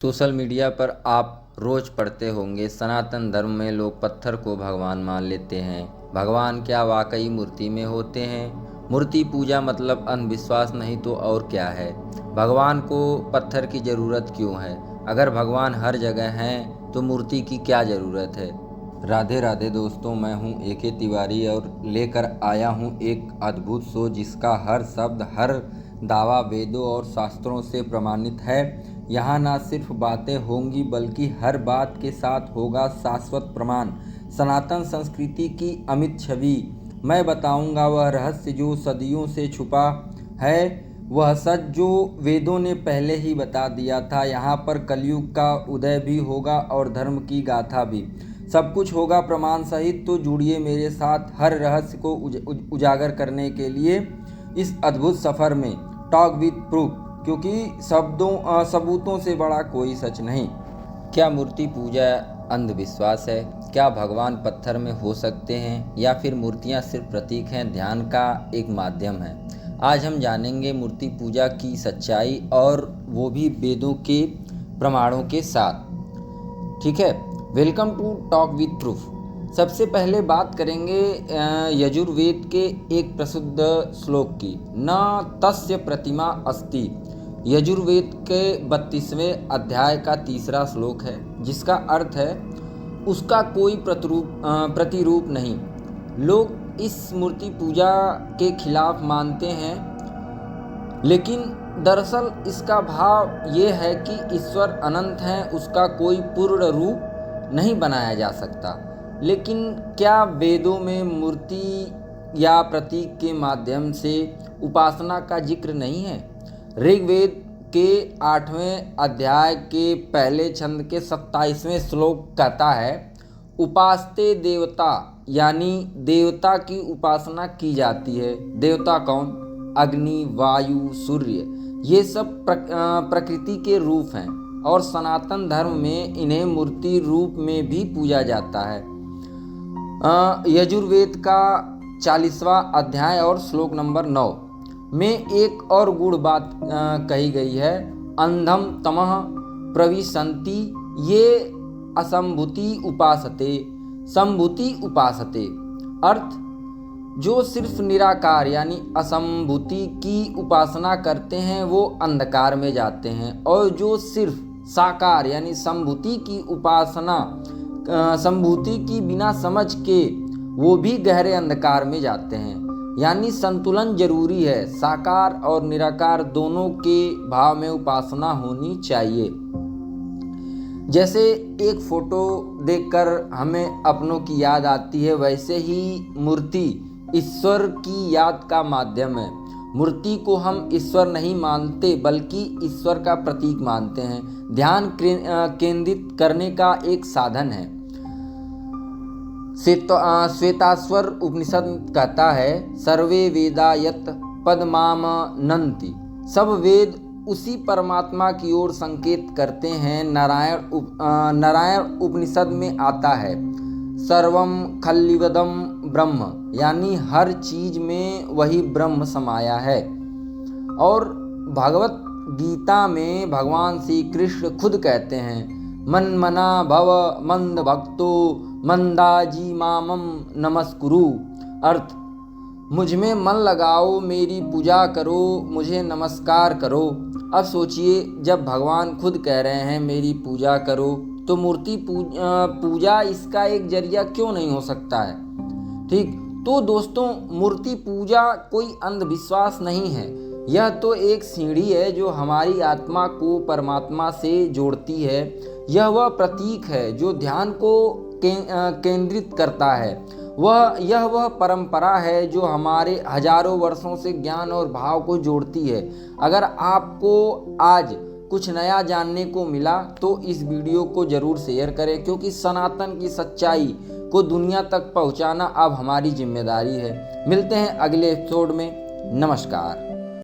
Social media पर आप रोज पढ़ते होंगे सनातन धर्म में लोग पत्थर को भगवान मान लेते हैं। भगवान क्या वाकई मूर्ति में होते हैं? मूर्ति पूजा मतलब अंधविश्वास नहीं तो और क्या है? भगवान को पत्थर की ज़रूरत क्यों है? अगर भगवान हर जगह हैं तो मूर्ति की क्या ज़रूरत है? राधे राधे दोस्तों, मैं हूं AK तिवारी और लेकर आया हूं एक अद्भुत शो जिसका हर शब्द हर दावा वेदों और शास्त्रों से प्रमाणित है। यहाँ ना सिर्फ बातें होंगी बल्कि हर बात के साथ होगा शाश्वत प्रमाण। सनातन संस्कृति की अमित छवि मैं बताऊंगा, वह रहस्य जो सदियों से छुपा है, वह सच जो वेदों ने पहले ही बता दिया था। यहाँ पर कलयुग का उदय भी होगा और धर्म की गाथा भी। सब कुछ होगा प्रमाण सहित, तो जुड़िए मेरे साथ हर रहस्य को उजागर करने के लिए इस अद्भुत सफ़र में। टॉक विद प्रूफ, क्योंकि सबूतों से बड़ा कोई सच नहीं। क्या मूर्ति पूजा अंधविश्वास है? क्या भगवान पत्थर में हो सकते हैं या फिर मूर्तियां सिर्फ प्रतीक हैं, ध्यान का एक माध्यम है? आज हम जानेंगे मूर्ति पूजा की सच्चाई, और वो भी वेदों के प्रमाणों के साथ। ठीक है, welcome to talk with proof. सबसे पहले बात करेंगे यजुर्वेद के एक प्रसिद्ध श्लोक की, न तस्य प्रतिमा अस्ति। यजुर्वेद के 32वें अध्याय का 3रा श्लोक है, जिसका अर्थ है उसका कोई प्रतिरूप नहीं। लोग इस मूर्ति पूजा के खिलाफ मानते हैं, लेकिन दरअसल इसका भाव ये है कि ईश्वर अनंत हैं, उसका कोई पूर्ण रूप नहीं बनाया जा सकता। लेकिन क्या वेदों में मूर्ति या प्रतीक के माध्यम से उपासना का जिक्र नहीं है? ऋग्वेद के 8वें अध्याय के पहले छंद के 27वें श्लोक कहता है, उपासते देवता, यानी देवता की उपासना की जाती है। देवता कौन? अग्नि, वायु, सूर्य, ये सब प्रकृति के रूप हैं और सनातन धर्म में इन्हें मूर्ति रूप में भी पूजा जाता है। यजुर्वेद का 40वां अध्याय और श्लोक नंबर 9 में एक और गूढ़ बात कही गई है, अंधम तमः प्रविशन्ति ये असंभूति उपासते, संभूति उपासते। अर्थ, जो सिर्फ निराकार यानी असंभूति की उपासना करते हैं वो अंधकार में जाते हैं, और जो सिर्फ साकार यानी संभूति की उपासना, संभूति की बिना समझ के, वो भी गहरे अंधकार में जाते हैं। यानी संतुलन जरूरी है, साकार और निराकार दोनों के भाव में उपासना होनी चाहिए। जैसे एक फोटो देखकर हमें अपनों की याद आती है, वैसे ही मूर्ति ईश्वर की याद का माध्यम है। मूर्ति को हम ईश्वर नहीं मानते बल्कि ईश्वर का प्रतीक मानते हैं, ध्यान केंद्रित करने का एक साधन है। श्वेताश्वर उपनिषद कहता है, सर्वे वेदा यत पदमामनन्ति। सब वेद उसी परमात्मा की ओर संकेत करते हैं। नारायण उपनिषद में आता है, सर्वम खल्लिवदम ब्रह्म, यानी हर चीज में वही ब्रह्म समाया है। और भगवत गीता में भगवान श्री कृष्ण खुद कहते हैं, मन मना भव मंद भक्तो मंदाजी मामम नमस्कुरु। अर्थ, मुझ में मन लगाओ, मेरी पूजा करो, मुझे नमस्कार करो। अब सोचिए, जब भगवान खुद कह रहे हैं मेरी पूजा करो, तो मूर्ति पूजा इसका एक जरिया क्यों नहीं हो सकता है? ठीक, तो दोस्तों, मूर्ति पूजा कोई अंधविश्वास नहीं है, यह तो एक सीढ़ी है जो हमारी आत्मा को परमात्मा से जोड़ती है। यह वह प्रतीक है जो ध्यान को केंद्रित करता है। यह वह परंपरा है जो हमारे हजारों वर्षों से ज्ञान और भाव को जोड़ती है। अगर आपको आज कुछ नया जानने को मिला तो इस वीडियो को जरूर शेयर करें, क्योंकि सनातन की सच्चाई को दुनिया तक पहुंचाना अब हमारी जिम्मेदारी है। मिलते हैं अगले एपिसोड में। नमस्कार।